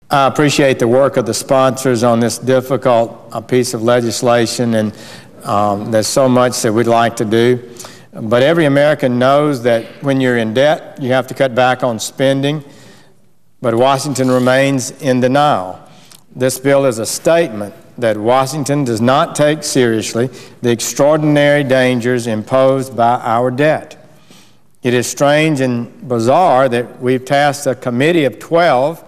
I appreciate the work of the sponsors on this difficult piece of legislation, and there's so much that we'd like to do. But every American knows that when you're in debt, you have to cut back on spending, but Washington remains in denial. This bill is a statement that Washington does not take seriously the extraordinary dangers imposed by our debt. It is strange and bizarre that we've tasked a committee of 12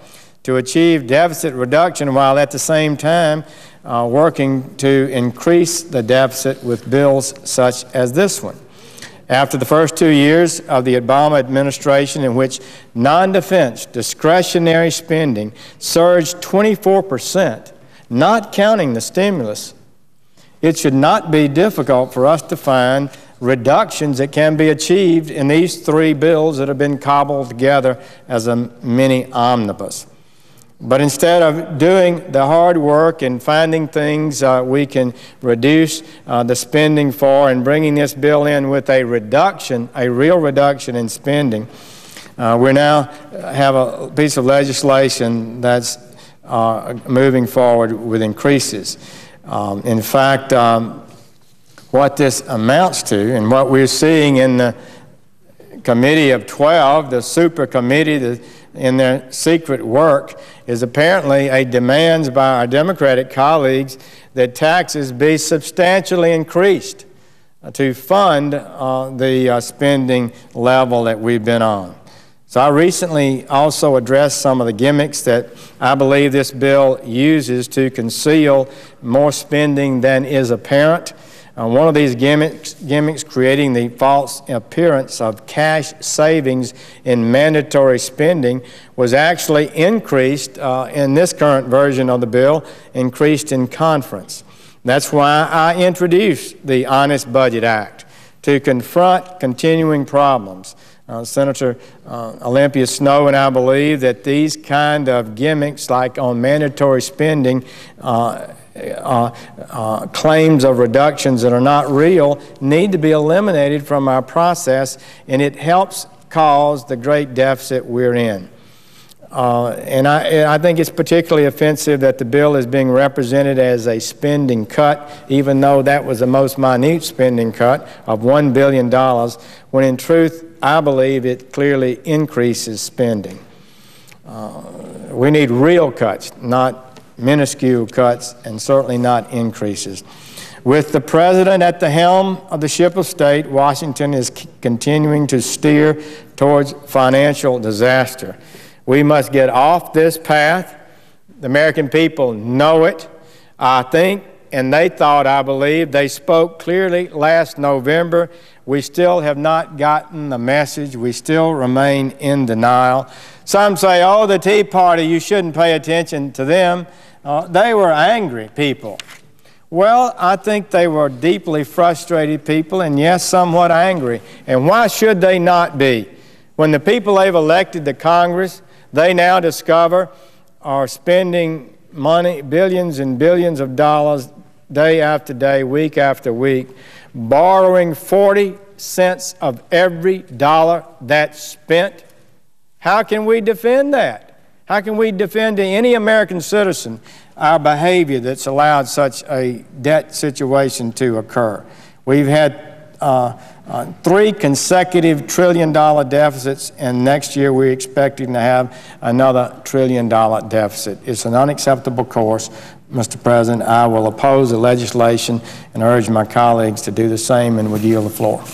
to achieve deficit reduction while at the same time working to increase the deficit with bills such as this one. After the first 2 years of the Obama administration, in which non-defense discretionary spending surged 24%, not counting the stimulus, it should not be difficult for us to find reductions that can be achieved in these three bills that have been cobbled together as a mini omnibus. But instead of doing the hard work and finding things we can reduce the spending for and bringing this bill in with a reduction, a real reduction in spending, we now have a piece of legislation that's moving forward with increases. In fact, what this amounts to and what we're seeing in the committee of 12, the super committee, in their secret work, is apparently a demand by our Democratic colleagues that taxes be substantially increased to fund the spending level that we've been on. So I recently also addressed some of the gimmicks that I believe this bill uses to conceal more spending than is apparent. One of these gimmicks creating the false appearance of cash savings in mandatory spending was actually increased in this current version of the bill, increased in conference. That's why I introduced the Honest Budget Act, to confront continuing problems. Senator Olympia Snowe and I believe that these kind of gimmicks, like on mandatory spending, claims of reductions that are not real, need to be eliminated from our process, and it helps cause the great deficit we're in. And I think it's particularly offensive that the bill is being represented as a spending cut, even though that was the most minute spending cut of $1 billion, when in truth, I believe it clearly increases spending. We need real cuts, not minuscule cuts, and certainly not increases. With the President at the helm of the ship of state, Washington is continuing to steer towards financial disaster. We must get off this path. The American people know it, I think, and they thought, I believe, they spoke clearly last November. We still have not gotten the message. We still remain in denial. Some say, oh, the Tea Party, you shouldn't pay attention to them. They were angry people. Well, I think they were deeply frustrated people, and yes, somewhat angry. And why should they not be? When the people they've elected to Congress, they now discover, are spending money, billions and billions of dollars, day after day, week after week, borrowing 40 cents of every dollar that's spent. How can we defend that? How can we defend to any American citizen our behavior that's allowed such a debt situation to occur? We've had 3 consecutive trillion-dollar deficits, and next year we're expecting to have another trillion-dollar deficit. It's an unacceptable course. Mr. President, I will oppose the legislation and urge my colleagues to do the same, and would yield the floor.